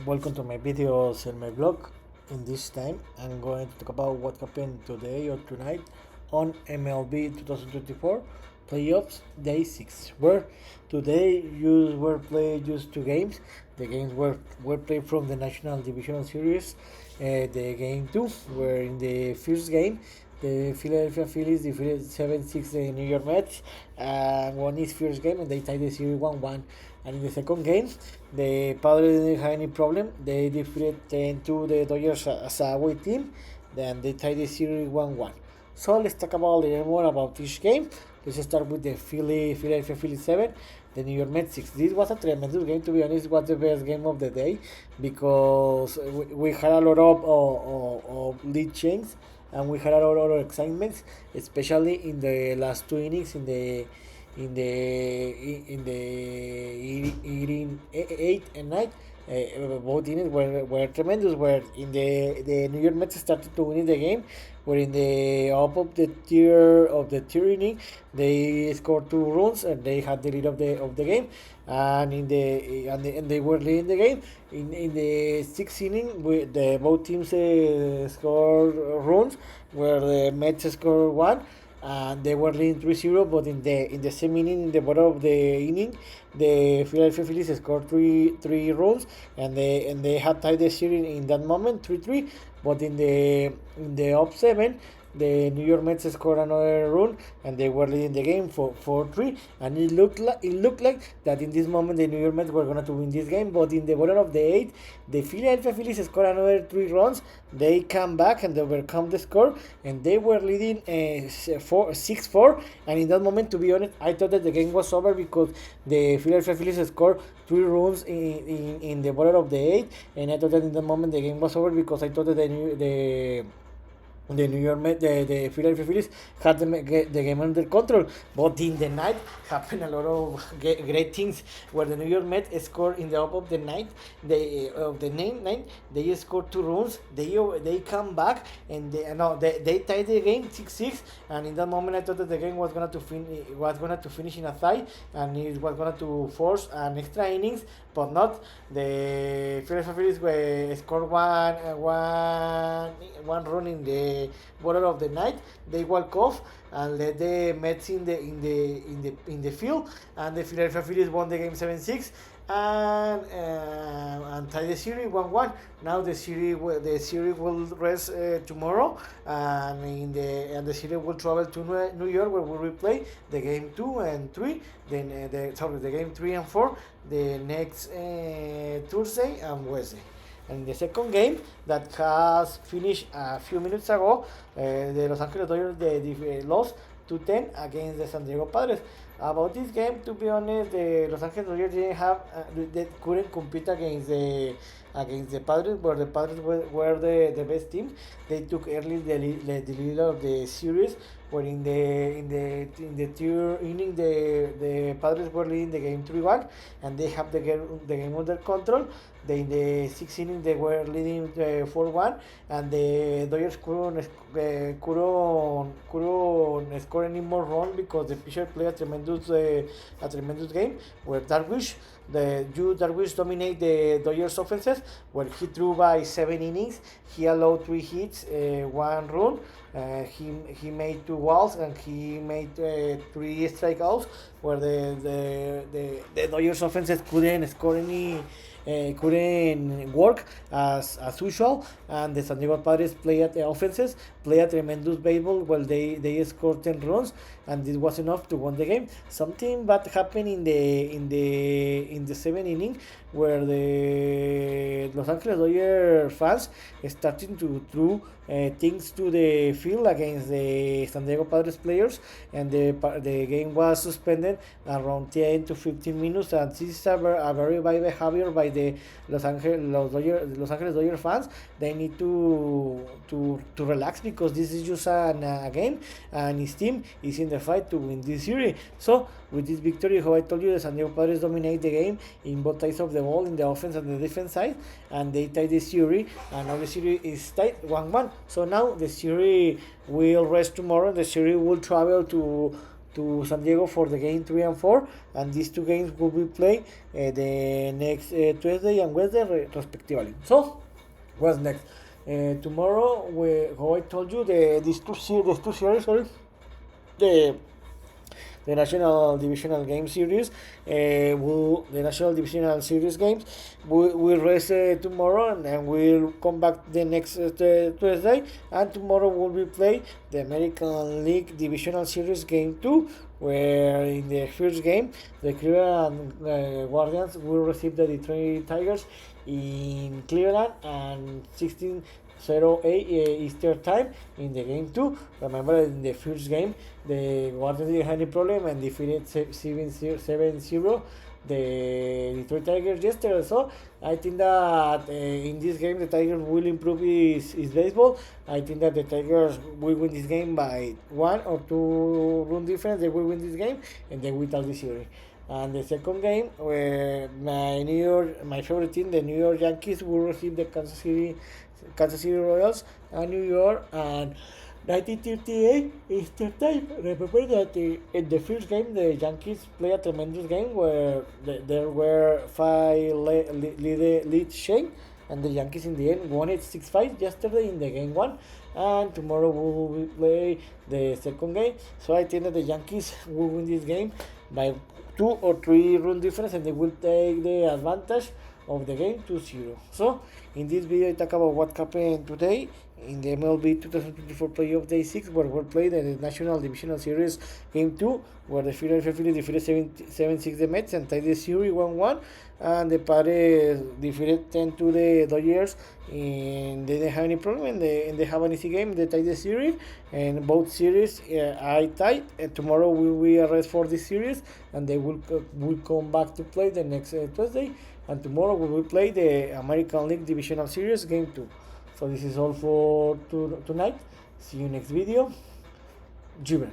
Welcome to my videos and my blog. In this time, I'm going to talk about what happened today or tonight on MLB 2024 playoffs day 6. Where today you were played just two games. The games were played from the National Divisional Series. The game 2 were in the first game. The Philadelphia Phillies defeated 7-6 the New York Mets and won his first game, and they tied the series 1-1. And in the second game, the Padres didn't have any problem. They defeated 10-2 the Dodgers as a away team. Then they tied the series 1-1. So let's talk about a little more about each game. Let's start with the Philadelphia Phillies 7, the New York Mets 6. This was a tremendous game, to be honest. It was the best game of the day because we had a lot of lead changes and we had a lot of excitement, especially in the last two innings in the 8 and 9. Both innings were tremendous. Where in the New York Mets started to win the game, where in the up of the third inning they scored two runs and they had the lead of the game, and and they were leading the game. In the sixth inning, both teams scored runs, where the Mets scored one and they were leading 3-0, but in the same inning, in the bottom of the inning, the Philadelphia Phillies scored three runs, and they had tied the series in that moment 3-3. But in the up seven, the New York Mets scored another run, and they were leading the game for 4-3. And it looked like that in this moment the New York Mets were going to win this game. But in the bottom of the eighth, the Philadelphia Phillies scored another three runs. They come back and they overcome the score, and they were leading 6-4. And in that moment, to be honest, I thought that the game was over because the Philadelphia Phillies scored three runs in the bottom of the eighth, and I thought that in that moment the game was over because I thought that the New York Mets, the Philadelphia Phillies had the game under control. But in the night happened a lot of great things where the New York Mets scored in the up of the night. They scored two runs. They come back and they tied the game 6-6. And in that moment, I thought that the game was going to finish in a tie, and it was going to force an extra innings, but not. The Philadelphia Phillies scored one run in the bottom of the night. They walk off and let the Mets in the field, and the Philadelphia Phillies won the game 7-6 and tie the series 1-1. Now the series will rest tomorrow, and the series will travel to New York, where we will play the game 2 and 3. Then the game 3 and 4 the next Thursday and Wednesday. And the second game that has finished a few minutes ago, the Los Angeles Dodgers they lost 2-10 against the San Diego Padres. About this game, to be honest, the Los Angeles Dodgers they couldn't compete against the Padres, where the Padres were the best team. They took early the lead of the series, where in the third inning the Padres were leading the game 3-1, and they have the game under control. In the sixth inning they were leading 4-1, and the Dodgers couldn't score any more runs because the pitcher played a tremendous game, where Darvish dominated the Dodgers offenses, where he threw by 7 innings. He allowed 3 hits, 1 run. He made 2 walks, and he made 3 strikeouts, where the Dodgers offenses couldn't work as usual, and the San Diego Padres play a tremendous baseball. Well, they scored 10 runs, and this was enough to win the game. Something bad happened in the 7th inning, where the Los Angeles Dodgers fans starting to throw things to the field against the San Diego Padres players, and the game was suspended around 10 to 15 minutes. And this is a very bad behavior by the Los Angeles Dodgers fans. They need to relax because this is just a game, and his team is in the fight to win this series. So with this victory, how I told you, the San Diego Padres dominate the game in both sides of the ball, in the offense and the defense side, and they tied the series, and now the series is tied 1-1. So now the series will rest tomorrow. The series will travel to San Diego for the game 3 and 4, and these two games will be played the next Tuesday and Wednesday respectively. So what's next? Tomorrow, how I told you, these two series, sorry, the the National Divisional Game Series, the National Divisional Series games, will rest tomorrow, and we'll come back the next Tuesday. And tomorrow will be play the American League Divisional Series Game 2, where in the first game, the Cleveland Guardians will receive the Detroit Tigers in Cleveland and 16:08 Eastern time in the game 2. Remember, in the first game, the Guardians didn't have any problem and defeated 7-0 the Detroit Tigers yesterday. So I think that in this game the Tigers will improve his baseball. I think that the Tigers will win this game by 1 or 2 run difference. They will win this game and they will take the series. And the second game, where my favorite team, the New York Yankees, will receive the Kansas City Royals and New York, and 1938 Eastern time. Remember that in the first game, the Yankees played a tremendous game where there were 5 lead change, and the Yankees in the end won it 6-5 yesterday in the game 1. And tomorrow we will play the second game. So I think that the Yankees will win this game by 2 or 3 run difference, and they will take the advantage of the game 2-0. So in this video I talk about what happened today in the MLB 2024 playoff day 6, where we played the National Divisional Series game 2, where the Philadelphia Phillies defeated 7-6 the Mets and tied the series 1-1, and the Padres defeated 10-2 the Dodgers, and they didn't have any problem, and they have an easy game. They tied the series, and both series I tied. And tomorrow will be a rest for this series, and they will come back to play the next Tuesday, and tomorrow we will play the American League Divisional Series game 2. So this is all for tonight. See you next video. Jibber.